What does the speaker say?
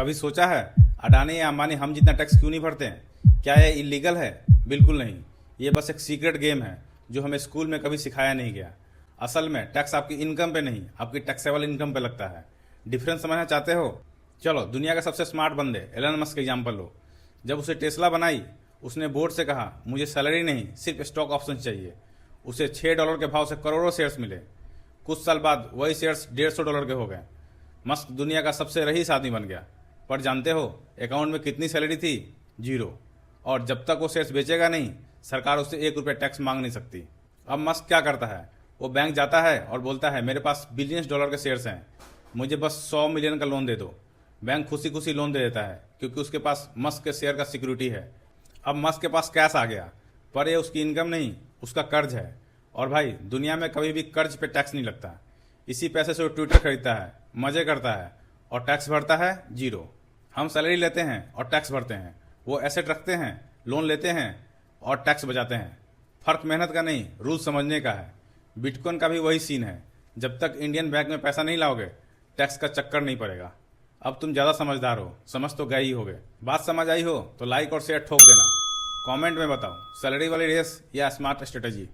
कभी सोचा है अडानी या अंबानी हम जितना टैक्स क्यों नहीं भरते हैं? क्या यह इलीगल है? बिल्कुल नहीं। ये बस एक सीक्रेट गेम है जो हमें स्कूल में कभी सिखाया नहीं गया। असल में टैक्स आपकी इनकम पे नहीं, आपकी टैक्सेबल इनकम पे लगता है। डिफरेंस समझना चाहते हो? चलो दुनिया का सबसे स्मार्ट बंदे एलन मस्क का एग्जाम्पल लो। जब उसे टेस्ला बनाई, उसने बोर्ड से कहा मुझे सैलरी नहीं, सिर्फ स्टॉक ऑप्शन चाहिए। उसे $6 के भाव से करोड़ों शेयर्स मिले। कुछ साल बाद वही शेयर्स $150 के हो गए। मस्क दुनिया का सबसे रईस आदमी बन गया। पर जानते हो अकाउंट में कितनी सैलरी थी? 0। और जब तक वो शेयर्स बेचेगा नहीं, सरकार उससे $1 टैक्स मांग नहीं सकती। अब मस्क क्या करता है? वो बैंक जाता है और बोलता है मेरे पास बिलियंस डॉलर के शेयर्स हैं, मुझे बस 100 मिलियन का लोन दे दो। बैंक खुशी खुशी लोन दे देता है क्योंकि उसके पास मस्क के शेयर का सिक्योरिटी है। अब मस्क के पास कैश आ गया, पर ये उसकी इनकम नहीं, उसका कर्ज है। और भाई दुनिया में कभी भी कर्ज पे टैक्स नहीं लगता। इसी पैसे से वो ट्विटर खरीदता है, मजे करता है और टैक्स भरता है 0। हम सैलरी लेते हैं और टैक्स भरते हैं, वो एसेट रखते हैं, लोन लेते हैं और टैक्स बचाते हैं। फर्क मेहनत का नहीं, रूल समझने का है। बिटकॉइन का भी वही सीन है। जब तक इंडियन बैंक में पैसा नहीं लाओगे, टैक्स का चक्कर नहीं पड़ेगा। अब तुम ज़्यादा समझदार हो, समझ तो गए ही होगे। बात समझ आई हो तो लाइक और शेयर ठोक देना। कमेंट में बताओ सैलरी वाली रेस या स्मार्ट स्ट्रेटेजी।